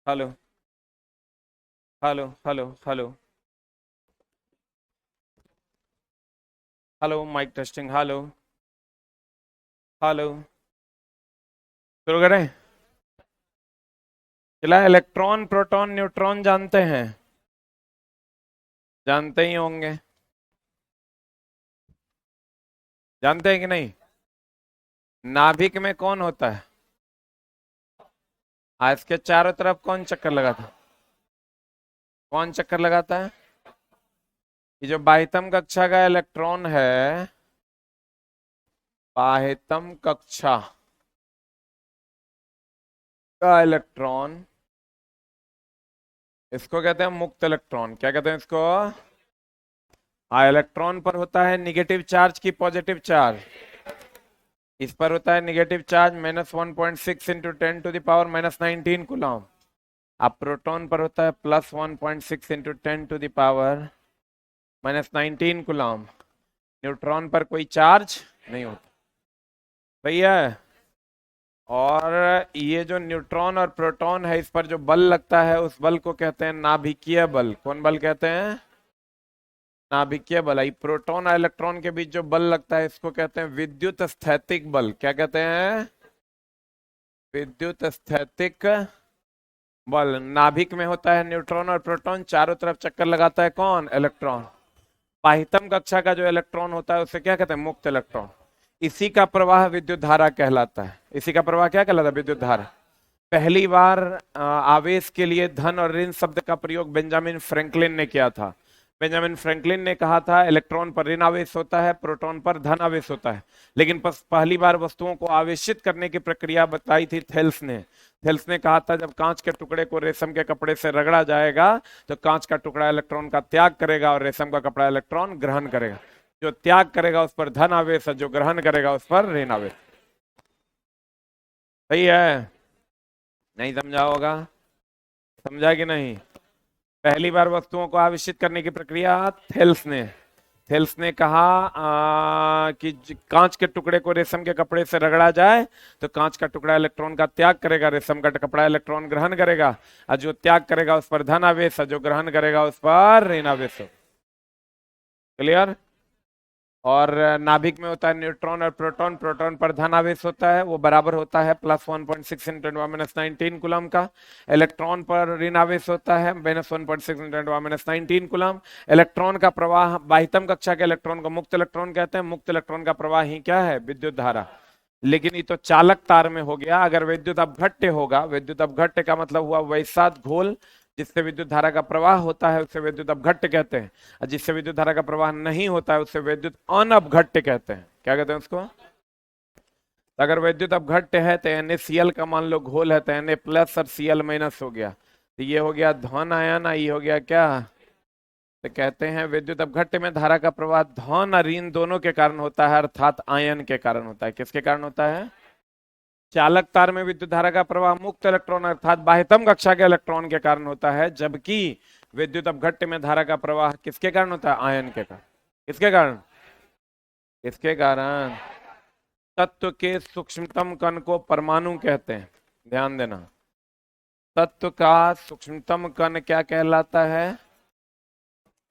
Hello hello hello hello hello mic testing. Hello hello. शुरू करें। चला, इलेक्ट्रॉन प्रोटॉन न्यूट्रॉन जानते हैं? जानते ही होंगे। जानते हैं कि नहीं? नाभिक में कौन होता है? आज के चारों तरफ कौन चक्कर लगाता है? कौन चक्कर लगाता है? ये जो बाह्यतम कक्षा का इलेक्ट्रॉन है, बाह्यतम कक्षा का इलेक्ट्रॉन, इसको कहते हैं मुक्त इलेक्ट्रॉन। क्या कहते हैं इसको? इलेक्ट्रॉन पर होता है निगेटिव चार्ज की पॉजिटिव चार्ज। इस पर होता है निगेटिव चार्ज -1.6 × 10⁻⁻⁹ अब प्रोटॉन पर होता है +1.6 × 10⁻⁻⁻⁹ न्यूट्रॉन पर कोई चार्ज नहीं होता। सही है। और ये जो न्यूट्रॉन और प्रोटॉन है, इस पर जो बल लगता है उस बल को कहते हैं नाभिकीय बल। कौन बल कहते हैं? नाभिकीय बल। ये प्रोटॉन और इलेक्ट्रॉन के बीच जो बल लगता है इसको कहते हैं विद्युत स्थैतिक बल। क्या कहते हैं? विद्युत स्थैतिक बल। नाभिक में होता है न्यूट्रॉन और प्रोटॉन, चारों तरफ चक्कर लगाता है कौन? इलेक्ट्रॉन। बाह्यतम कक्षा का जो इलेक्ट्रॉन होता है उसे क्या कहते हैं? मुक्त इलेक्ट्रॉन। इसी का प्रवाह विद्युत धारा कहलाता है। इसी का प्रवाह क्या कहलाता है? विद्युत धारा। पहली बार आवेश के लिए धन और ऋण शब्द का प्रयोग बेंजामिन फ्रैंकलिन ने किया था। बेंजामिन फ्रैंकलिन ने कहा था इलेक्ट्रॉन पर ऋण आवेश होता है, प्रोटॉन पर धन आवेश होता है। लेकिन पहली बार वस्तुओं को आवेशित करने की प्रक्रिया बताई थी थेल्स ने। थेल्स ने कहा था जब कांच के टुकड़े को रेशम के कपड़े से रगड़ा जाएगा तो कांच का टुकड़ा इलेक्ट्रॉन का त्याग करेगा और रेशम का कपड़ा इलेक्ट्रॉन ग्रहण करेगा। जो त्याग करेगा उस पर धन आवेश है, जो ग्रहण करेगा उस पर ऋण आवेश। सही है। नहीं समझा होगा। समझा कि नहीं? पहली बार वस्तुओं को आविष्कृत करने की प्रक्रिया थेल्स ने कहा कि कांच के टुकड़े को रेशम के कपड़े से रगड़ा जाए तो कांच का टुकड़ा इलेक्ट्रॉन का त्याग करेगा, रेशम का कपड़ा इलेक्ट्रॉन ग्रहण करेगा, और जो त्याग करेगा उस पर धन आवेश है, जो ग्रहण करेगा उस पर ऋण आवेश है। क्लियर? और नाभिक में होता है न्यूट्रॉन और प्रोटॉन। प्रोटॉन पर धन आवेश होता है, वो बराबर होता है +1.6 × 10⁻⁹ कूलम का। इलेक्ट्रॉन पर ऋण आवेश होता है -1.6 × 10⁻⁹ कूलम। इलेक्ट्रॉन का प्रवाह, बाह्यतम कक्षा के इलेक्ट्रॉन को मुक्त इलेक्ट्रॉन कहते हैं। मुक्त इलेक्ट्रॉन का प्रवाह ही क्या है? विद्युत धारा। लेकिन ये तो चालक तार में हो गया। अगर विद्युत अपघट्य होगा, विद्युत अपघट्य का मतलब हुआ वैसा घोल जिससे विद्युत धारा का प्रवाह होता है उसे विद्युत अपघट्य कहते हैं, और जिससे विद्युत धारा का प्रवाह नहीं होता है उसे विद्युत अनअपघट्य कहते हैं। क्या कहते हैं उसको? तो अगर विद्युत अपघट्य है तो NaCl का मान लो घोल है तो Na+ और Cl- हो गया, तो ये हो गया धन आयन, ये हो गया क्या? तो कहते हैं विद्युत अपघट्य में धारा का प्रवाह धन और ऋण दोनों के कारण होता है, अर्थात आयन के कारण होता है। किसके कारण होता है? चालक तार में विद्युत धारा का प्रवाह मुक्त इलेक्ट्रॉन अर्थात बाह्यतम कक्षा के इलेक्ट्रॉन के कारण होता है, जबकि विद्युत अपघट्य में धारा का प्रवाह किसके कारण होता है? आयन के कारण। किसके कारण? किसके कारण? तत्व के सूक्ष्मतम कण को परमाणु कहते हैं। ध्यान देना। तत्व का सूक्ष्मतम कण क्या कहलाता है?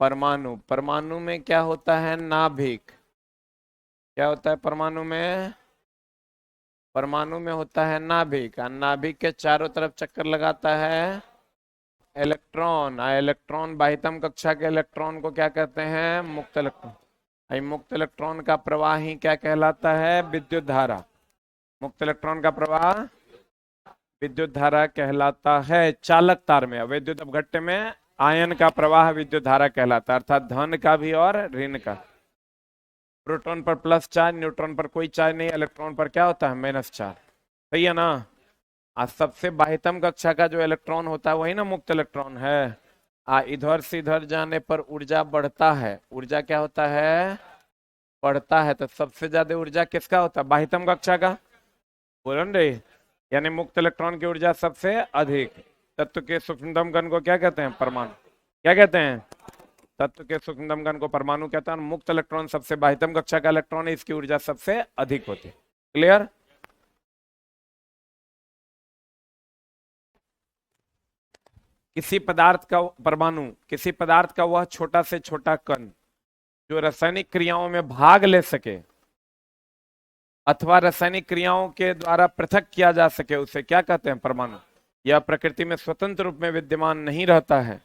परमाणु। परमाणु में क्या होता है? नाभिक। क्या होता है परमाणु में? परमाणु में होता है नाभिक, और नाभिक के चारों तरफ चक्कर लगाता है इलेक्ट्रॉन। इलेक्ट्रॉन बाह्यतम कक्षा के इलेक्ट्रॉन को क्या कहते हैं? मुक्त इलेक्ट्रॉन। मुक्त इलेक्ट्रॉन का प्रवाह ही क्या कहलाता है? विद्युत धारा। मुक्त इलेक्ट्रॉन का प्रवाह विद्युत धारा कहलाता है चालक तार में। विद्युत अपघट्य में आयन का प्रवाह विद्युत धारा कहलाता है, अर्थात धन का भी और ऋण का। प्रोटॉन पर प्लस चार्ज, न्यूट्रॉन पर कोई चार्ज नहीं, इलेक्ट्रॉन पर क्या होता है? -चार्ज। सही है ना? आज सबसे बाह्यतम कक्षा का जो इलेक्ट्रॉन होता है वही ना मुक्त इलेक्ट्रॉन है। इधर से इधर जाने पर ऊर्जा बढ़ता है। ऊर्जा क्या होता है? बढ़ता है। तो सबसे ज्यादा ऊर्जा किसका होता है? बाह्यतम कक्षा का। बोलो रे। यानी मुक्त इलेक्ट्रॉन की ऊर्जा सबसे अधिक। तत्व के सूक्ष्मतम कण को क्या कहते हैं? परमाणु। क्या कहते हैं? तत्व के सूक्ष्मतम कण को परमाणु कहते हैं। मुक्त इलेक्ट्रॉन सबसे बाह्यतम कक्षा का इलेक्ट्रॉन है, इसकी ऊर्जा सबसे अधिक होती है। क्लियर? किसी पदार्थ का परमाणु, किसी पदार्थ का वह छोटा से छोटा कण जो रासायनिक क्रियाओं में भाग ले सके अथवा रासायनिक क्रियाओं के द्वारा पृथक किया जा सके, उसे क्या कहते हैं? परमाणु। यह प्रकृति में स्वतंत्र रूप में विद्यमान नहीं रहता है,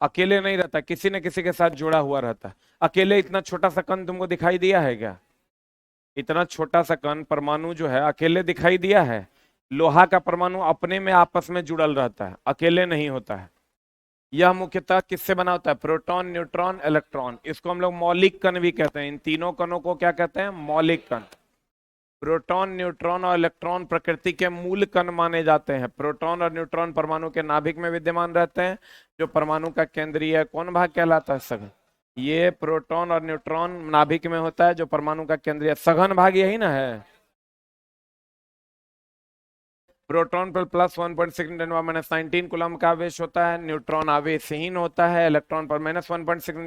अकेले नहीं रहता, किसी न किसी के साथ जुड़ा हुआ रहता है। अकेले इतना छोटा सा कण तुमको दिखाई दिया है क्या? इतना छोटा सा कण परमाणु जो है अकेले दिखाई दिया है? लोहा का परमाणु अपने में आपस में जुड़ल रहता है, अकेले नहीं होता है। यह मुख्यतः किससे बना होता है? Proton, neutron, electron. इसको हम लोग मौलिक कण भी कहते हैं। इन तीनों कणों को क्या कहते हैं? मौलिक कण। प्रोटॉन, न्यूट्रॉन और इलेक्ट्रॉन प्रकृति के मूल कण माने जाते हैं। प्रोटॉन और न्यूट्रॉन परमाणु के नाभिक में विद्यमान रहते हैं, जो परमाणु का केंद्रीय कौन भाग कहलाता है? सघन। ये प्रोटॉन और न्यूट्रॉन नाभिक में होता है, जो परमाणु का केंद्रीय सघन भाग यही ना है। प्रोटॉन पर प्लस 1.6 × 10⁻⁹ कूलम का आवेश होता है, न्यूट्रॉन आवेशहीन होता है। इलेक्ट्रॉन पर -1.6 ×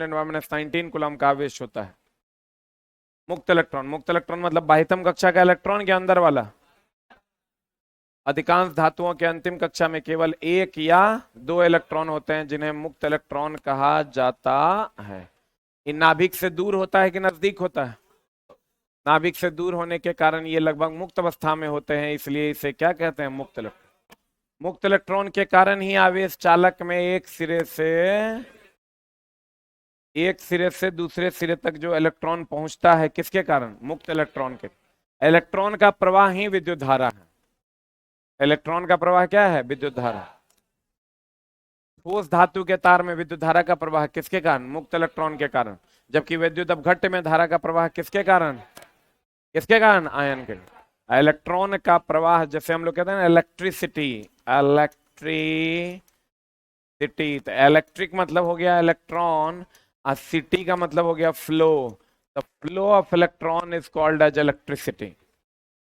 10⁻⁹ का आवेश होता है। मुक्त इलेक्ट्रॉन, मुक्त इलेक्ट्रॉन मतलब बाह्यतम कक्षा का इलेक्ट्रॉन के अंदर वाला। अधिकांश धातुओं के अंतिम कक्षा में केवल 1 या 2 इलेक्ट्रॉन होते हैं, जिन्हें मुक्त इलेक्ट्रॉन कहा जाता है। इन नाभिक से दूर होता है कि नजदीक होता है? नाभिक से दूर होने के कारण ये लगभग मुक्त अवस्था में होते हैं, इसलिए इसे क्या कहते हैं? मुक्त इलेक्ट्रॉन। मुक्त इलेक्ट्रॉन के कारण ही आवेश चालक में एक सिरे से दूसरे सिरे तक जो इलेक्ट्रॉन पहुंचता है, किसके कारण? मुक्त इलेक्ट्रॉन के। इलेक्ट्रॉन का प्रवाह ही विद्युत धारा है। इलेक्ट्रॉन का प्रवाह क्या है? विद्युत धारा। ठोस धातु के तार में विद्युत धारा का प्रवाह किसके कारण? मुक्त इलेक्ट्रॉन के कारण। जबकि विद्युत अपघट्य में धारा का प्रवाह किसके कारण? किसके कारण? आयन के। इलेक्ट्रॉन का प्रवाह, जैसे हम लोग कहते हैं इलेक्ट्रिसिटी, इलेक्ट्रिसिटी, तो इलेक्ट्रिक मतलब हो गया इलेक्ट्रॉन, और सिटी का मतलब हो गया flow. The flow of electron is called as electricity.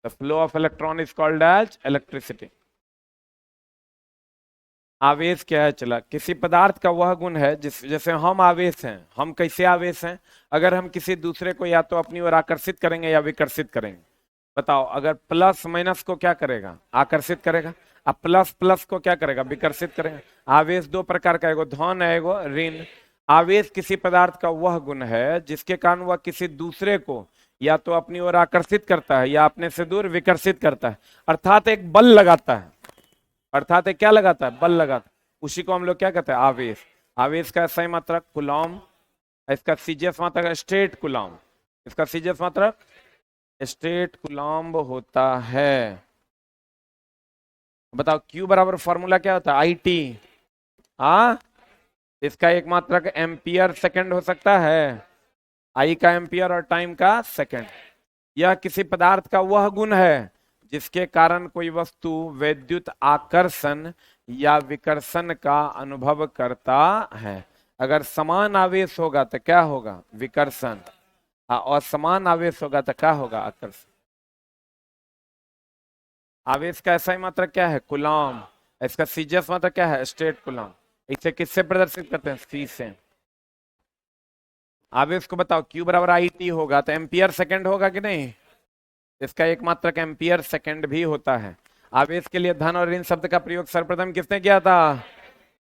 The flow of electron is called as electricity. आवेश क्या है? चला, किसी पदार्थ का वह गुण है जैसे हम आवेश हैं। हम कैसे आवेश हैं? अगर हम किसी दूसरे को या तो अपनी ओर आकर्षित करेंगे या विकर्षित करेंगे। बताओ, अगर प्लस माइनस को क्या करेगा? आकर्षित करेगा। अब प्लस प्लस को क्या करेगा? विकर्षित करेगा। आवेश दो प्रकार का, एगो धन है, एगो ऋण। आवेश किसी पदार्थ का वह गुण है जिसके कारण वह किसी दूसरे को या तो अपनी ओर आकर्षित करता है या अपने से दूर विकर्षित करता है, अर्थात एक बल लगाता है। अर्थात एक क्या लगाता है? बल लगाता है। उसी को हम लोग क्या कहते हैं? आवेश। आवेश का सही मात्रक कूलॉम, इसका सीजीएस मात्रक स्टेट कूलॉम। इसका सीजीएस मात्रक स्टेट कूलॉम होता है। बताओ क्यू बराबर फॉर्मूला क्या होता है? आईटी। हाँ, इसका एक मात्रक एम्पियर सेकंड हो सकता है। आई का एम्पियर और टाइम का सेकंड। यह किसी पदार्थ का वह गुण है जिसके कारण कोई वस्तु वैद्युत आकर्षण या विकर्षण का अनुभव करता है। अगर समान आवेश होगा तो क्या होगा? विकर्षण। और समान आवेश होगा तो क्या होगा? आकर्षण। आवेश का ऐसा ही मात्रक क्या है? कूलॉम। इसका सीजीएस मात्रक क्या है? State Coulomb. इसे किससे प्रदर्शित करते हैं? सी से। आवेश को बताओ, क्यू बराबर आई टी होगा तो एम्पियर सेकंड होगा कि नहीं? इसका एक मात्रक एम्पियर सेकंड भी होता है। आवेश के लिए धन और ऋण शब्द का प्रयोग सर्वप्रथम किसने किया था?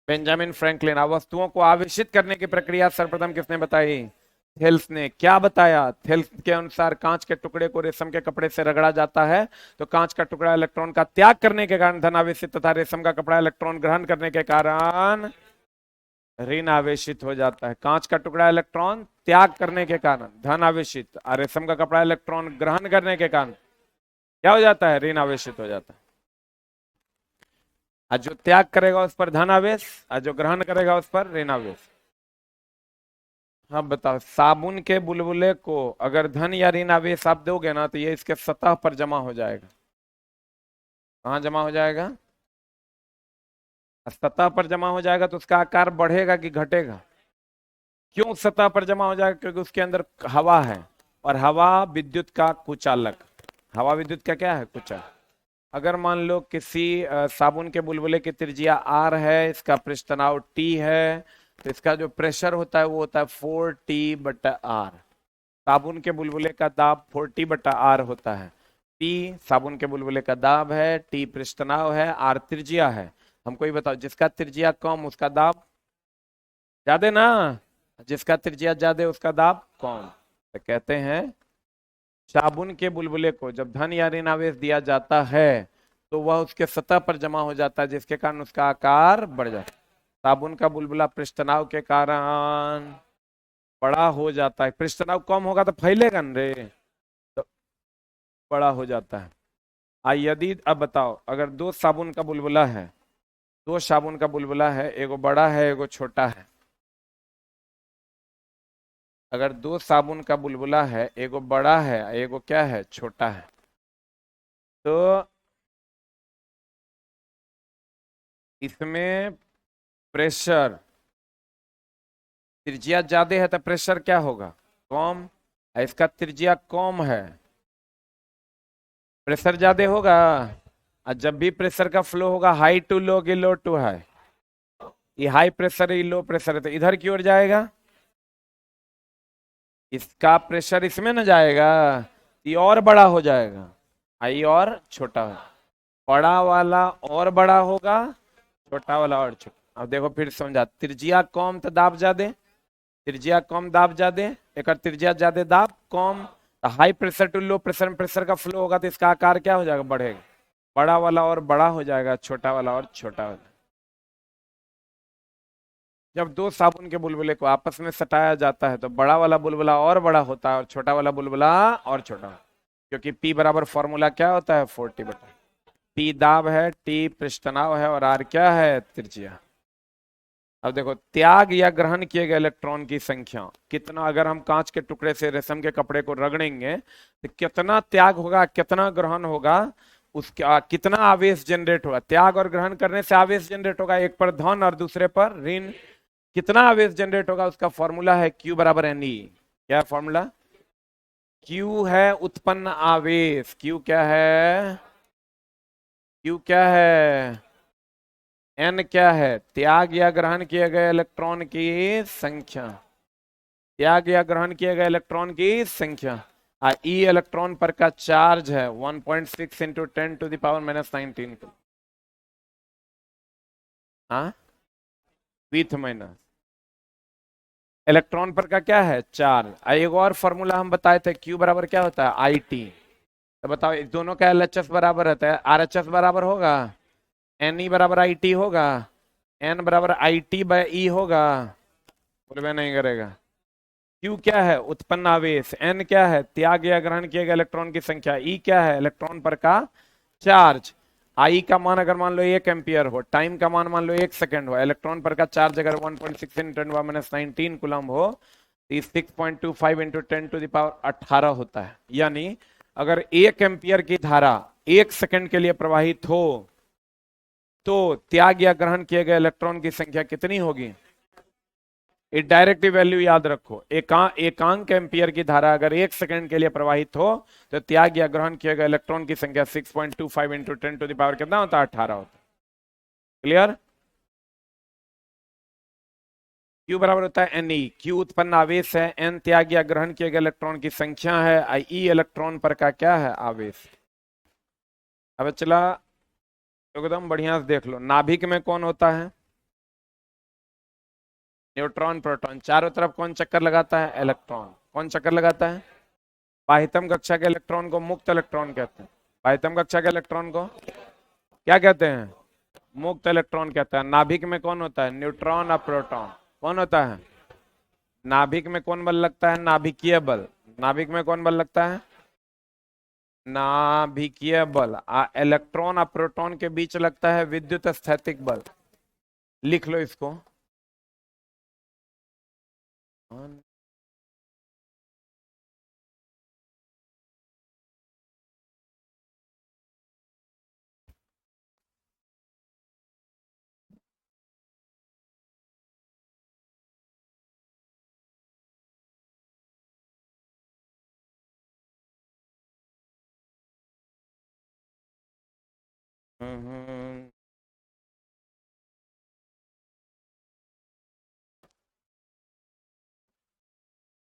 Benjamin Franklin. वस्तुओं को आवेशित करने की प्रक्रिया सर्वप्रथम किसने बताई? थेल्स ने। क्या बताया? थेल्स के अनुसार कांच के टुकड़े को रेशम के कपड़े से रगड़ा जाता है तो कांच का टुकड़ा इलेक्ट्रॉन का त्याग करने के कारण धन आवेशित तथा रेशम का कपड़ा इलेक्ट्रॉन ग्रहण करने के कारण ऋण आवेशित हो जाता है। कांच का टुकड़ा इलेक्ट्रॉन त्याग करने के कारण धन आवेशित, और रेशम का कपड़ा इलेक्ट्रॉन ग्रहण करने के कारण क्या हो जाता है? ऋण आवेशित हो जाता है। और जो त्याग करेगा उस पर धन आवेश, और जो ग्रहण करेगा उस पर ऋण आवेश। हाँ बताओ, साबुन के बुलबुले को अगर धन या ऋण आवेश आप दोगे ना तो ये इसके सतह पर जमा हो जाएगा। कहाँ जमा हो जाएगा? सतह पर जमा हो जाएगा तो उसका आकार बढ़ेगा कि घटेगा? क्यों सतह पर जमा हो जाएगा? क्योंकि उसके अंदर हवा है, और हवा विद्युत का कुचालक। हवा विद्युत का क्या है? कुचालक। अगर मान लो किसी साबुन के बुलबुले की त्रिज्या आर है, इसका पृष्ठ तनाव टी है, तो इसका जो प्रेशर होता है वो होता है 4T/R। साबुन के बुलबुले का दाब 4T/R होता है। T साबुन के बुलबुले का दाब है, T पृष्ठ तनाव है, R त्रिज्या है। हमको ही बताओ, जिसका त्रिज्या कम उसका दाब ज्यादा ना, जिसका त्रिज्या ज्यादा उसका दाब कम। तो कहते हैं साबुन के बुलबुले को जब धन या ऋण आवेश दिया जाता है तो वह उसके सतह पर जमा हो जाता है, जिसके कारण उसका आकार बढ़ जाता है। साबुन का बुलबुला पृष्ठ तनाव के कारण बड़ा हो जाता है। पृष्ठ तनाव कम होगा तो फैलेगा न रे, तो बड़ा हो जाता है। यदि अब बताओ, अगर दो साबुन का बुलबुला है, दो साबुन का बुलबुला है, एगो बड़ा है एगो छोटा है। अगर दो साबुन का बुलबुला है, एगो बड़ा है एगो क्या है, छोटा है, तो इसमें प्रेशर, त्रिज्या ज्यादा है तो प्रेशर क्या होगा, कम। इसका त्रिज्या कम है, प्रेशर ज्यादा होगा। और जब भी प्रेशर का फ्लो होगा हाई टू लो कि लो टू हाई, ये हाई प्रेशर है ये लो प्रेशर है, तो इधर की ओर जाएगा, इसका प्रेशर इसमें न जाएगा, ये और बड़ा हो जाएगा, आई और छोटा हो, बड़ा वाला और बड़ा होगा, छोटा वाला और छोटा। अब देखो फिर समझा, त्रिज्या कम तो दाब ज्यादा, त्रिज्या कम दाब ज्यादा, एक त्रिज्या ज्यादा दाब कम, तो high pressure to low pressure में प्रेशर का फ्लो होगा तो इसका आकार क्या हो जाएगा, बढ़ेगा, बड़ा वाला और बड़ा हो जाएगा, छोटा वाला और छोटा हो जाएगा। जब दो साबुन के बुलबुले को आपस में सटाया जाता है तो बड़ा वाला बुलबुला और बड़ा होता है और छोटा वाला बुलबुला और छोटा, क्योंकि P बराबर फॉर्मूला क्या होता है, 40/, P दाब है, T पृष्ठ तनाव है और R क्या है, त्रिज्या। अब देखो, त्याग या ग्रहण किए गए इलेक्ट्रॉन की संख्या कितना, अगर हम कांच के टुकड़े से रेशम के कपड़े को रगड़ेंगे तो कितना त्याग होगा कितना ग्रहण होगा, उसका कितना आवेश जनरेट होगा। त्याग और ग्रहण करने से आवेश जनरेट होगा, एक पर धन और दूसरे पर ऋण। कितना आवेश जनरेट होगा उसका फॉर्मूला है Q बराबर एन ई। क्या फॉर्मूला, Q है उत्पन्न आवेश, Q क्या है, Q क्या है, N क्या है, त्याग या ग्रहण किए गए इलेक्ट्रॉन की संख्या, त्याग या ग्रहण किए गए इलेक्ट्रॉन की संख्या। ई इलेक्ट्रॉन पर का चार्ज है 1.6 इंटू 10⁻⁻19 को, हाँ विथ माइनस, इलेक्ट्रॉन पर का क्या है, चार्ज। एक और फॉर्मूला हम बताए थे, Q बराबर क्या होता है, आई टी। तो बताओ इस दोनों का LHS बराबर रहता है, RHS बराबर होगा, NE बराबर IT होगा, N बराबर IT बाय E होगा, बोलबे नहीं करेगा। Q क्या है उत्पन्न आवेश, N क्या है त्याग या ग्रहण किए गए इलेक्ट्रॉन की संख्या, E क्या है इलेक्ट्रॉन पर का चार्ज। आई का मान अगर मान लो 1 एम्पियर हो, टाइम का मान लो 1 सेकंड हो, इलेक्ट्रॉन पर का चार्ज अगर 1.6 × 10⁻⁻19 कूलम हो, तो 6.25 इंटू 10⁻18 होता है। यानी अगर 1 एम्पियर की धारा 1 सेकंड के लिए प्रवाहित हो तो त्याग या ग्रहण किए गए इलेक्ट्रॉन की संख्या कितनी होगी। ये डायरेक्ट वैल्यू याद रखो, एकांक एम्पियर की धारा अगर 1 सेकंड के लिए प्रवाहित हो तो त्याग या ग्रहण किए गए इलेक्ट्रॉन की संख्या 6.25 इंटू 10⁻, कितना होता है, 18 होता है। क्लियर। Q बराबर होता है एन ई, Q उत्पन्न आवेश है, N त्याग या ग्रहण किए गए इलेक्ट्रॉन की संख्या है, E इलेक्ट्रॉन पर का क्या है, आवेश। अब चला एकदम बढ़िया से देख लो, नाभिक में कौन होता है, न्यूट्रॉन प्रोटॉन, चारों तरफ कौन चक्कर लगाता है, इलेक्ट्रॉन। कौन चक्कर लगाता है, बाह्यतम कक्षा के इलेक्ट्रॉन को मुक्त इलेक्ट्रॉन कहते हैं। बाह्यतम कक्षा के इलेक्ट्रॉन को क्या कहते हैं, मुक्त इलेक्ट्रॉन कहते हैं। नाभिक में कौन होता है, न्यूट्रॉन और प्रोटॉन। कौन होता है, नाभिक में कौन बल लगता है, नाभिकीय बल। नाभिक में कौन बल लगता है, नाभिकीय बल। इलेक्ट्रॉन और प्रोटॉन के बीच लगता है विद्युत स्थैतिक बल। लिख लो इसको।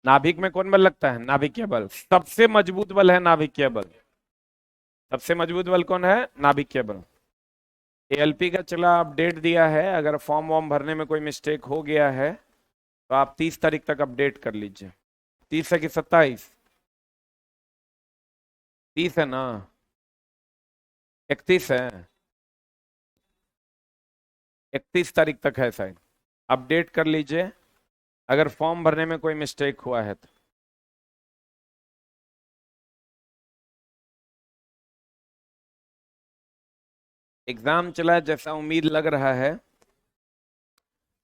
नाभिक में कौन बल लगता है, नाभिकीय बल। सबसे मजबूत बल है नाभिकीय बल। सबसे मजबूत बल कौन है, नाभिकीय बल। एएलपी का चला अपडेट दिया है, अगर फॉर्म वॉर्म भरने में कोई मिस्टेक हो गया है तो आप 30 तारीख तक अपडेट कर लीजिए। 30 है कि 27? 30 है ना? 31 है? 31 तारीख तक है शायद। अपडेट कर लीजिए अगर फॉर्म भरने में कोई मिस्टेक हुआ है तो। एग्जाम चला है, जैसा उम्मीद लग रहा है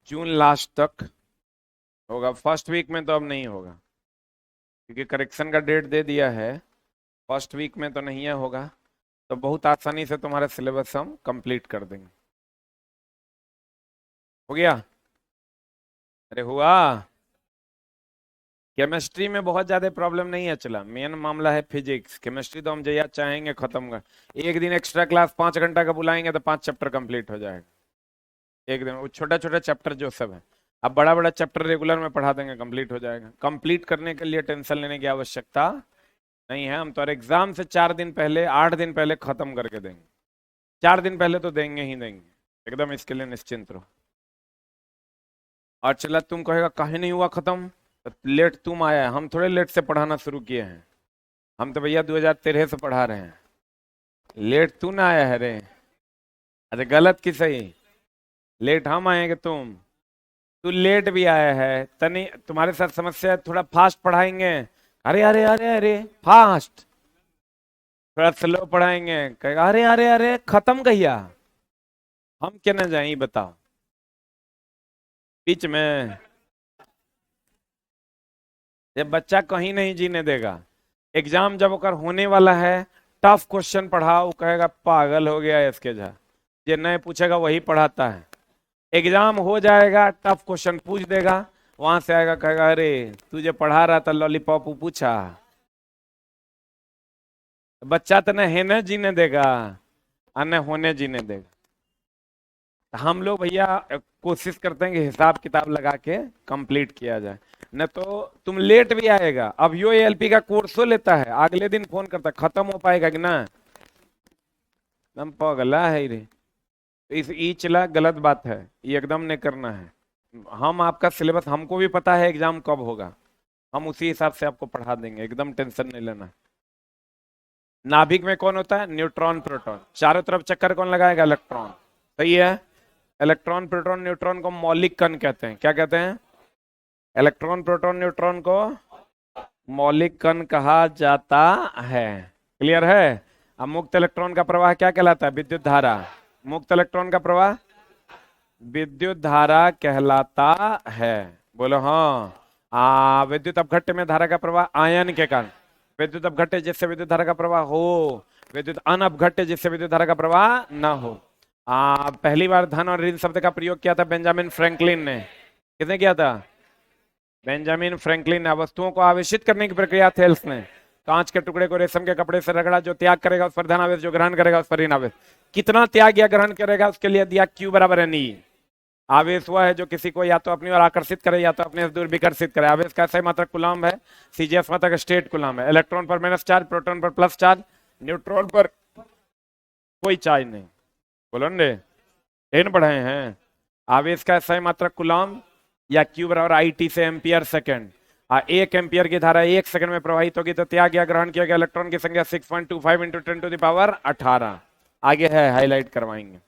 जून लास्ट तक होगा। फर्स्ट वीक में तो अब नहीं होगा क्योंकि करेक्शन का डेट दे दिया है। फर्स्ट वीक में तो नहीं है होगा, तो बहुत आसानी से तुम्हारा सिलेबस हम कंप्लीट कर देंगे। हो गया? अरे हुआ। केमिस्ट्री में बहुत ज्यादा प्रॉब्लम नहीं है, चला मेन मामला है फिजिक्स। केमिस्ट्री तो हम जैसा चाहेंगे खत्म कर, एक दिन एक्स्ट्रा क्लास 5 घंटा का बुलाएंगे तो 5 चैप्टर कंप्लीट हो जाएगा एक दिन। वो छोटा छोटा चैप्टर जो सब है, अब बड़ा बड़ा चैप्टर रेगुलर में पढ़ा देंगे, कंप्लीट हो जाएगा। कंप्लीट करने के लिए टेंशन लेने की आवश्यकता नहीं है। हम तो एग्जाम से 4 दिन पहले 8 दिन पहले खत्म करके देंगे। 4 दिन पहले तो देंगे ही देंगे, एकदम इसके लिए निश्चिंत रहो। और चला तुम कहेगा काहे नहीं हुआ खत्म, तो लेट तुम आया है, हम थोड़े लेट से पढ़ाना शुरू किए हैं। हम तो भैया 2013 से पढ़ा रहे हैं। लेट तू ना आया है रे। अरे गलत की सही, लेट हम आए कि तुम? तू लेट भी आया है, तनी तुम्हारे साथ समस्या है, थोड़ा फास्ट पढ़ाएंगे। अरे अरे अरे अरे फास्ट, थोड़ा स्लो पढ़ाएंगे, कहेगा अरे अरे अरे खत्म कहिया। हम क्या ना जाए बताओ बीच में। ये बच्चा कहीं नहीं जीने देगा। एग्जाम जब ओकर होने वाला है, टफ क्वेश्चन पढ़ाओ, कहेगा पागल हो गया इसके जा, ये नए पूछेगा वही पढ़ाता है। एग्जाम हो जाएगा, टफ क्वेश्चन पूछ देगा, वहां से आएगा कहेगा अरे तुझे पढ़ा रहा था लॉलीपॉप पूछा। बच्चा तो न है न जीने देगा और न होने जीने देगा। हम लोग भैया कोशिश करते हैं कि हिसाब किताब लगा के कंप्लीट किया जाए, न तो तुम लेट भी आएगा। अब यो एएलपी का कोर्सो लेता है, अगले दिन फोन करता है खत्म हो पाएगा कि ना। एकदम पगला है रे। इस ई चला गलत बात है, ये एकदम नहीं करना है। हम आपका सिलेबस, हमको भी पता है एग्जाम कब होगा, हम उसी हिसाब से आपको पढ़ा देंगे, एकदम टेंशन नहीं लेना। नाभिक में कौन होता है? Neutron proton. चारों तरफ चक्कर कौन लगाएगा? इलेक्ट्रॉन। सही है। इलेक्ट्रॉन प्रोटॉन न्यूट्रॉन को मौलिक कण कहते हैं। क्या कहते हैं? इलेक्ट्रॉन प्रोटॉन न्यूट्रॉन को मौलिक कण कहा जाता है। क्लियर है? अब मुक्त इलेक्ट्रॉन का प्रवाह क्या कहलाता है? विद्युत धारा। मुक्त इलेक्ट्रॉन का प्रवाह विद्युत धारा कहलाता है। बोलो हाँ। विद्युत अपघट्य में धारा का प्रवाह आयन के कारण, विद्युत अपघट्य जिससे विद्युत धारा का प्रवाह हो, विद्युत अनअपघट्य जिससे विद्युत धारा का प्रवाह ना हो। पहली बार धन और ऋण शब्द का प्रयोग किया था बेंजामिन फ्रैंकलिन ने। किसने किया था? बेंजामिन फ्रैंकलिन ने। वस्तुओं को आवेशित करने की प्रक्रिया थेल्स ने। कांच के टुकड़े को रेशम के कपड़े से रगड़ा, जो त्याग करेगा उस पर धन आवेश, जो ग्रहण करेगा उस पर ऋण आवेश। कितना त्याग या ग्रहण करेगा उसके लिए दिया Q बराबर है नी। आवेश हुआ है जो किसी को या तो अपनी ओर आकर्षित करे या तो अपने से दूर विकर्षित करे। आवेश का सही मात्रक कूलम्ब है, सीजीएस मात्रक स्टेट कूलम्ब है। इलेक्ट्रॉन पर माइनस चार्ज, प्रोटॉन पर प्लस चार्ज, न्यूट्रॉन पर कोई चार्ज नहीं। बोलो ने इन पढ़े हैं। आवेश का सही मात्रक कूलम्ब या Q बराबर IT से एम्पियर सेकेंड। 1 एम्पियर की धारा 1 सेकंड में प्रवाहित होगी तो त्याग या ग्रहण किया गया इलेक्ट्रॉन की संख्या 6.25 इंटू 10⁻18। आगे है, हाईलाइट करवाएंगे।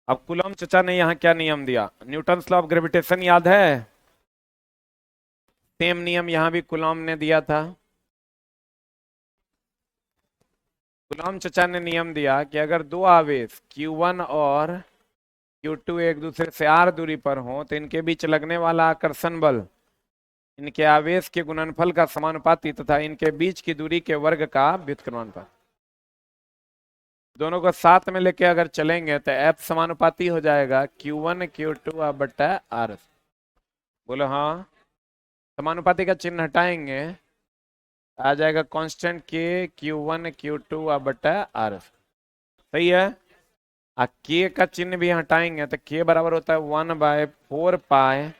अब कूलम्ब चचा ने यहाँ क्या नियम दिया? न्यूटन लॉ ऑफ ग्रेविटेशन याद है? सेम नियम यहाँ भी कूलम्ब ने दिया था। कूलम्ब चचा ने नियम दिया कि अगर दो आवेश Q1 और Q2 एक दूसरे से r दूरी पर हो तो इनके बीच लगने वाला आकर्षण बल इनके आवेश के गुणनफल का समानुपाती तथा इनके बीच की दूरी के वर्ग का व्युत्क्रमानुपात। दोनों को साथ में लेके अगर चलेंगे तो F समानुपाती हो जाएगा Q1 Q2 बट्टा R। बोलो हाँ। समानुपाती का चिन्ह हटाएंगे, आ जाएगा कांस्टेंट K Q1 Q2 बट्टा R। सही है। K का चिन्ह भी हटाएंगे तो K बराबर होता है 1/4 pi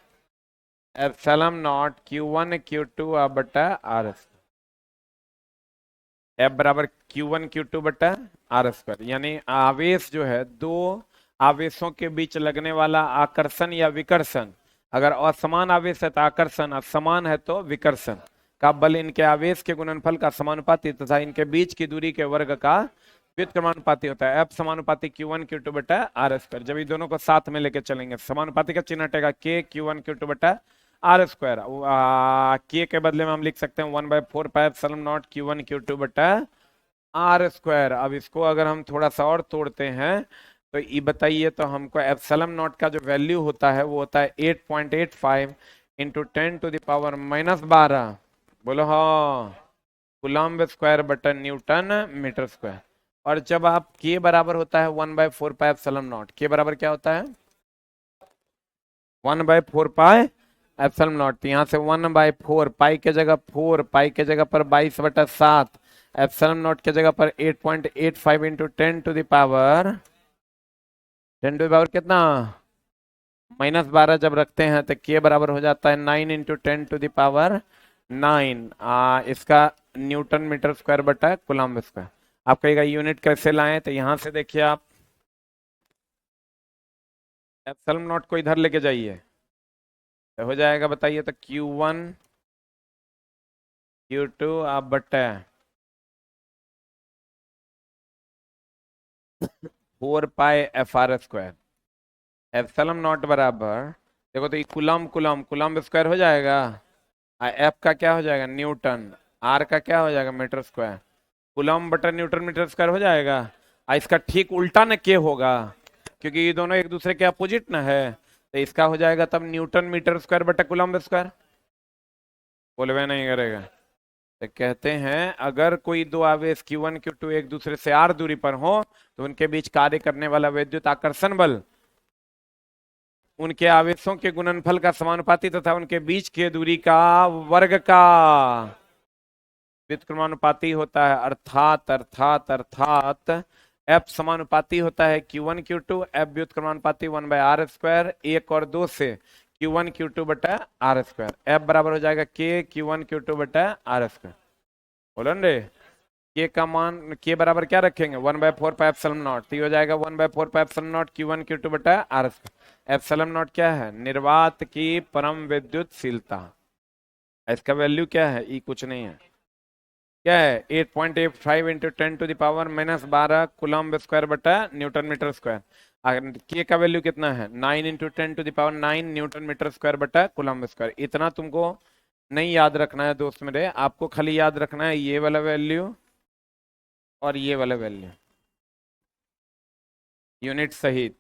epsilon not Q1 Q2 बट्टा R। F बराबर Q1 Q2 बटा आर स्क्वायर, यानी आवेश जो है दो आवेशों के बीच लगने वाला आकर्षण या विकर्षण, अगर असमान आवेश है तो आकर्षण, असमान है तो विकर्षण का बल इनके आवेश के गुणनफल का समानुपाती तथा इनके बीच की दूरी के वर्ग का व्युत्क्रमानुपाती होता है। F समानुपाती Q1 Q2 बटा आर स्क्वायर। जब ये दोनों को साथ में लेके चलेंगे समानुपाती का चिन्ह हटेगा, K Q1 Q2 बटा आर स्क्वायर। के के बदले में हम लिख सकते हैं 1/4 Q1 Q2 बटा आर स्क्वायर। अब इसको अगर हम थोड़ा सा और तोड़ते हैं तो ये बताइए, तो हमको एप्सिलॉन नॉट का जो वैल्यू होता है वो होता है 8.85 इंटू 10⁻⁻12, बोलो हाँ, कूलम्ब स्क्वायर बटा न्यूटन मीटर स्क्वायर। और जब आप के बराबर होता है 1/4 पाई एप्सिलॉन नॉट, के बराबर क्या होता है 1/4 पाई एप्सिलॉन नॉट, तो यहाँ से 1/4 पाई के जगह 4, पाई के जगह पर 22/7, एप्सिलॉन नॉट के जगह पर 8.85 इंटू 10 टू द पावर कितना -12 जब रखते हैं तो के बराबर हो जाता है 9 इंटू 10⁻⁹। इसका न्यूटन मीटर स्क्वायर बटा कूलम्ब स्क्वायर। आप कहेगा यूनिट कैसे लाएं, तो यहां से देखिए आप एप्सिलॉन नॉट को इधर लेके जाइए तो हो जाएगा, बताइए तो Q1 Q2 आप बटा 4 पाई FR स्क्वायर। एप्सिलॉन नॉट बराबर, देखो तो ये कुलम कुलम कुलम्ब स्क्वायर हो जाएगा, एफ का क्या हो जाएगा न्यूटन, आर का क्या हो जाएगा मीटर स्क्वायर, कुलम बटा न्यूटन मीटर स्क्वायर हो जाएगा। इसका ठीक उल्टा न के होगा, क्योंकि ये दोनों एक दूसरे के अपोजिट ना है, तो इसका हो जाएगा तब न्यूटन मीटर स्क्वायर बटा कुलम्ब स्क्वायर। बोलवे नहीं करेगा। तो कहते हैं अगर कोई दो आवेश Q1 Q2 एक दूसरे से r दूरी पर हो तो उनके बीच कार्य करने वाला विद्युत आकर्षण बल उनके आवेशों के गुणनफल का समानुपाती तथा उनके बीच की दूरी का वर्ग का व्युत्क्रमानुपाती होता है। अर्थात अर्थात अर्थात F समानुपाती होता है Q1 Q2, F व्युत्क्रमानुपाती 1/r square, 1 और 2 से Q1 Q2 बटा आर स्क्वायर। F बराबर हो जाएगा K Q1 Q2 बटा आर स्क्वायर। बोलो रे, के का मान के बराबर क्या रखेंगे 1/4 पाई एप्सिलॉन नॉट, तो ये हो जाएगा 1/4 pi epsilon not Q1 Q2 बटा आर स्क्वायर। एप्सिलॉन नॉट क्या है, निर्वात की परम विद्युतशीलता। इसका वैल्यू क्या है, ये कुछ नहीं है, क्या है 8.85 इंटू 10⁻⁻12 कूलम्ब स्क्वायर बटा न्यूटन मीटर स्क्वायर। के का वैल्यू कितना है 9 इंटू 10⁻9 न्यूटन मीटर स्क्वायर बटा कूलम्ब स्क्वायर। इतना तुमको नहीं याद रखना है दोस्त मेरे, आपको खाली याद रखना है ये वाला वैल्यू और ये वाला वैल्यू यूनिट सहित।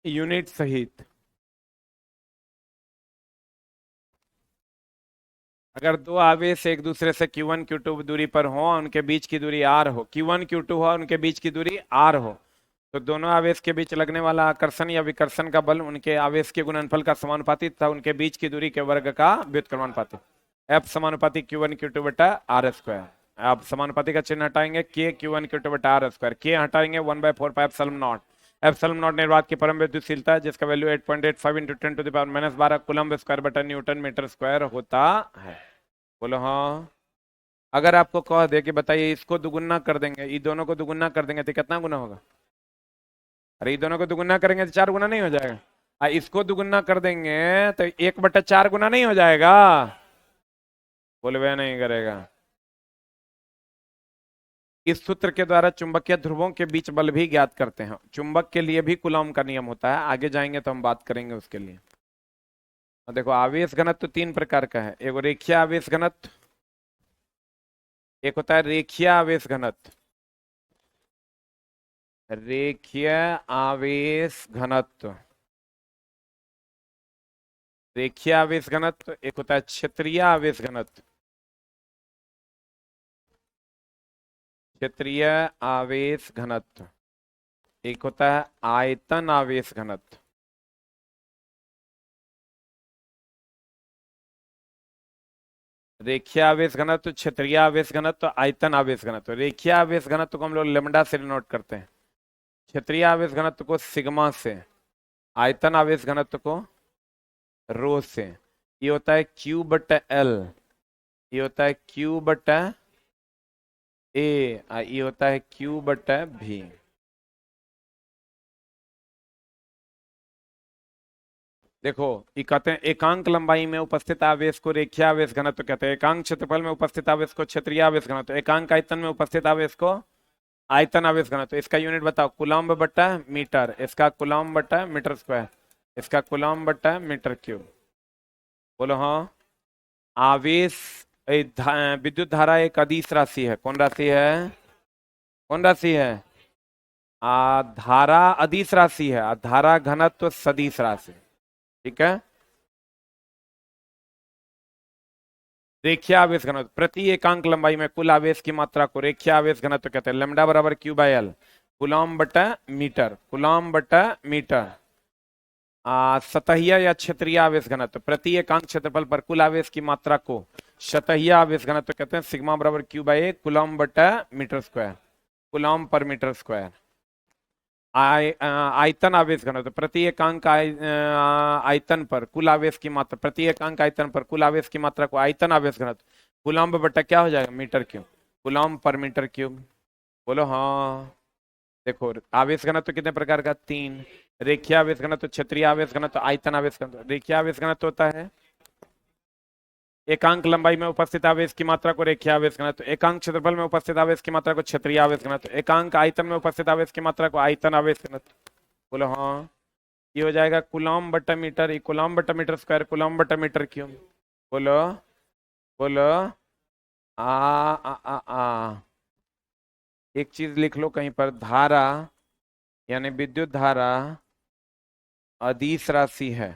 यूनिट सहित अगर दो आवेश एक दूसरे से Q1 Q2 दूरी पर हो, उनके बीच की दूरी r हो, Q1 Q2 हो, उनके बीच की दूरी r हो, तो दोनों आवेश के बीच लगने वाला आकर्षण या विकर्षण का बल उनके आवेश के गुणनफल का समानुपाती तथा उनके बीच की दूरी के वर्ग का व्युत्क्रमानुपाती। F समानुपाती Q1 Q2 बटा आर स्क्वायर। आप समानुपाती का चिन्ह हटाएंगे, K Q1 Q2 बटा आर स्क्वायर, K हटाएंगे 1/4 pi epsilon not. Epsilon not निर्वात की परम विद्युतशीलता है जिसका वैल्यू 8.85 इंटू 10⁻⁻12 कूलम्ब स्क्वायर बटा न्यूटन मीटर स्क्वायर होता है। बोलो हाँ। अगर आपको कह दे कि बताइए इसको दुगुना कर देंगे, ये दोनों को दुगुना कर देंगे तो कितना गुना होगा, अरे ये दोनों को दुगुना करेंगे तो 4 गुना नहीं हो जाएगा, इसको दुगुना कर देंगे तो 1/4 गुना नहीं हो जाएगा, बोलवे नहीं करेगा। इस सूत्र के द्वारा चुंबकीय ध्रुवों के बीच बल भी ज्ञात करते हैं। चुंबक के लिए भी कूलॉम का नियम होता है, आगे जाएंगे तो हम बात करेंगे उसके लिए। और देखो आवेश घनत्व तो 3 प्रकार का है, एक रेखीय आवेश घनत्व, एक होता है रेखीय आवेश घनत्व, रेखीय आवेश घनत्व, रेखीय आवेश घनत्व, एक होता है क्षेत्रीय आवेश घनत्व, क्षेत्रीय आवेश घनत्व, एक होता है आयतन आवेश घनत्व। रेखीय आवेश घनत्व, क्षेत्रीय आवेश घनत्व, आयतन आवेश घनत्व। रेखीय आवेश घनत्व को हम लोग लेमडा से डिनोट करते हैं, क्षेत्रीय आवेश घनत्व को सिग्मा से, आयतन आवेश घनत्व को रो से, ये होता है Q बटा L, ये होता है Q बटा A, ये होता है Q बटा V। देखो ये कहते हैं एकांक लंबाई में उपस्थित आवेश को रेखीय आवेश घनत्व कहते हैं, एकांक क्षेत्रफल में उपस्थित आवेश को क्षेत्रीय आवेश घनत्व, एकांक आयतन में उपस्थित आवेश को आयतन आवेश घनत्व। इसका यूनिट बताओ, कूलम्ब बटा मीटर, इसका कूलम्ब बटा मीटर स्क्वायर, इसका कूलम्ब बटा मीटर क्यूब। बोलो हाँ। आवेश विद्युत धारा एक अदिश राशि है, कौन राशि है, कौन राशि है, धारा अदिश राशि है, धारा घनत्व सदिश राशि, ठीक है। रेखीय आवेश घनत्व, प्रति एकांक लंबाई में कुल आवेश की मात्रा को रेखीय आवेश घनत्व कहते हैं। लैम्डा बराबर Q बाय L, कूलम्ब बटा मीटर, कूलम्ब बटा मीटर। सतहीय या क्षेत्रीय आवेश घनत्व, प्रति एकांक क्षेत्रफल पर कुल आवेश की मात्रा को सतहीय आवेश घनत्व कहते हैं। सिग्मा बराबर Q बाय A, कूलम्ब बटा मीटर स्क्वायर, कूलम्ब पर मीटर स्क्वायर। आयतन आवेश घनत्व, प्रति एकांक आयतन पर कुल आवेश की मात्रा, प्रति एकांक आयतन पर कुल आवेश की मात्रा को आयतन आवेश घनत्व, कूलम्ब बटा क्या हो जाएगा, मीटर क्यूब, कूलम्ब पर मीटर क्यूब। बोलो हाँ। देखो आवेश घनत्व कितने प्रकार का, 3। रेखीय आवेश घनत्व, क्षेत्रीय आवेश घनत्व, आयतन आवेश घनत्व। रेखीय आवेश घनत्व होता है एकांक लंबाई में उपस्थित आवेश की मात्रा को रेखीय आवेश घनत्व, एकांक क्षेत्रफल में उपस्थित आवेश की मात्रा को क्षेत्रीय आवेश घनत्व, एकांक आयतन में उपस्थित आवेश की मात्रा को आयतन आवेश घनत्व। बोलो हाँ। ये हो जाएगा कूलम्ब बटा मीटर, ये कूलम्ब बटा मीटर स्क्वायर, कूलम्ब बटा मीटर क्यूब। बोलो बोलो आ एक चीज लिख लो कहीं पर, धारा यानी विद्युत धारा अदिश राशि है,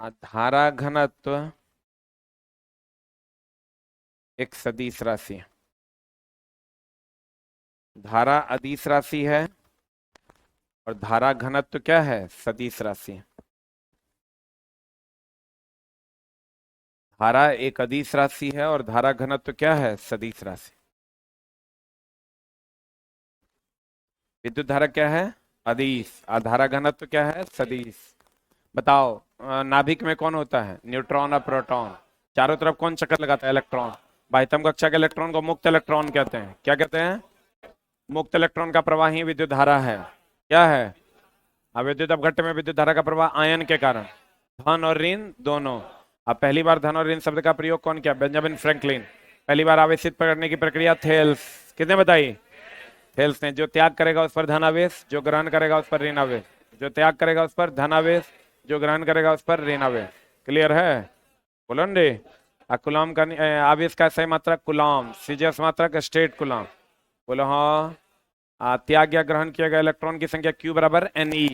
धारा घनत्व एक सदिश राशि है। धारा अदिश राशि है और धारा घनत्व क्या है, सदिश राशि है। धारा एक अदिश राशि है और धारा घनत्व क्या है, सदिश राशि। विद्युत धारा क्या है, अदिश, और धारा घनत्व क्या है, सदिश। बताओ नाभिक में कौन होता है, न्यूट्रॉन और प्रोटॉन। चारों तरफ कौन चक्कर लगाता है, इलेक्ट्रॉन। बाह्यतम कक्षा के इलेक्ट्रॉन को मुक्त इलेक्ट्रॉन कहते हैं, क्या कहते हैं, मुक्त इलेक्ट्रॉन का प्रवाह ही विद्युत धारा है। क्या है, विद्युत अपघट्ट में विद्युत धारा का प्रवाह आयन के कारण, धन और ऋण दोनों। अब पहली बार धन और ऋण शब्द का प्रयोग कौन किया, बेंजामिन फ्रैंकलिन। पहली बार आवेशित करने की प्रक्रिया थेल्स, किसने बताई, थेल्स ने। जो त्याग करेगा उस पर धनावेश, जो ग्रहण करेगा उस पर ऋण आवेश, जो त्याग करेगा उस पर धनावेश, जो ग्रहण करेगा उस पर ऋण आवेश। क्लियर है, बोलो रे। कूलम्ब का आवेश का सही मात्रा कूलम्ब, सीजीएस मात्रा का स्टेट कूलम्ब। बोलो हाँ। त्याग या ग्रहण किया गया इलेक्ट्रॉन की संख्या Q बराबर Ne,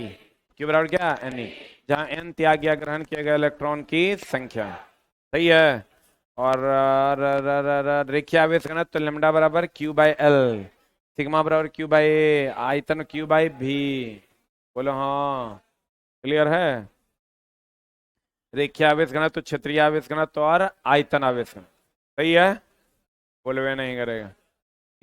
Q बराबर क्या, Ne, जहाँ N त्याग या ग्रहण किया गया इलेक्ट्रॉन की संख्या। सही है। और रेखीय आवेश घनत्व तो लैम्डा बराबर Q बाय L, सिग्मा बराबर Q बाय A, आयतन Q बाय V। बोलो हाँ, क्लियर है। रेखीय आवेश घनत्व, क्षेत्रीय आवेश घनत्व और आयतन आवेश घनत्व। सही है, बोलवे नहीं करेगा।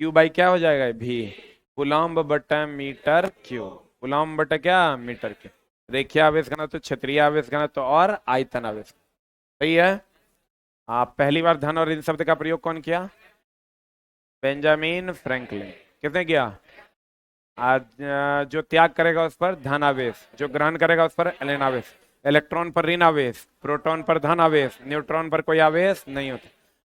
Q बाई क्या हो जाएगा, V, कूलम्ब बटा मीटर क्यूब, कूलम्ब बटा क्या, मीटर क्यूब। रेखीय आवेश घनत्व, क्षेत्रीय आवेश घनत्व और आयतन आवेश। सही है। पहली बार धन और ऋण शब्द का प्रयोग कौन किया, बेंजामिन फ्रैंकलिन। किसने किया, जो त्याग करेगा उस पर धन आवेश, जो ग्रहण करेगा उस पर ऋण आवेश, इलेक्ट्रॉन पर ऋण आवेश, प्रोटॉन पर धन आवेश, न्यूट्रॉन पर कोई आवेश नहीं होता।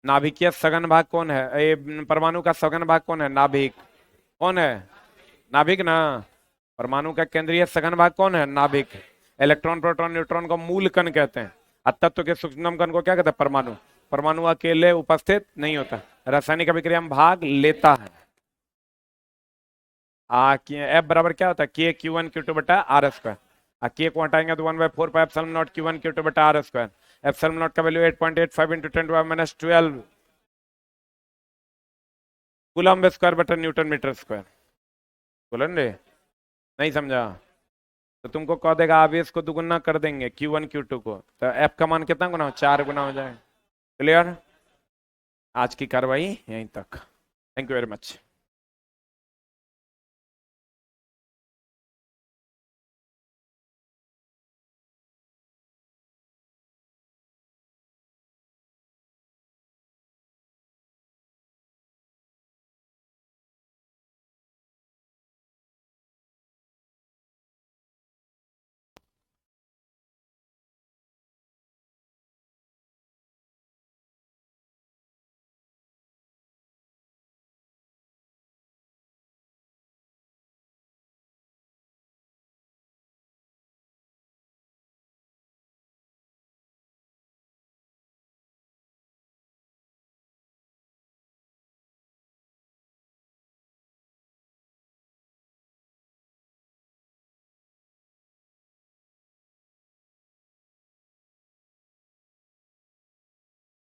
नाभिकीय सघन भाग कौन है, परमाणु का सघन भाग कौन है, नाभिक। कौन है, नाभिक ना। परमाणु का केंद्रीय सघन भाग कौन है, नाभिक। इलेक्ट्रॉन प्रोटॉन न्यूट्रॉन को मूल कण कहते हैं, तत्व के सूक्ष्मतम कण को क्या कहते हैं, परमाणु। परमाणु अकेले उपस्थित नहीं होता, रासायनिक अभिक्रिया में भाग लेता है। एफ बराबर क्या होता है, के Q1 Q2 बटा आर स्क्वायर। के को हटाएंगे तो 1/4 pi epsilon not Q1 Q2 बटा आर स्क्वायर। एप्सिलॉन नॉट का वैल्यू 8.85 × 10⁻12 कूलम्ब स्क्वायर बटा न्यूटन मीटर स्क्वायर। बोलो रे, नहीं समझा तो तुमको कह देगा आवेश को दुगुना कर देंगे Q1 Q2 को, तो एफ का मान कितना गुना हो, 4 गुना हो जाएगा। क्लियर। आज की कार्रवाई यहीं तक। Thank you very much.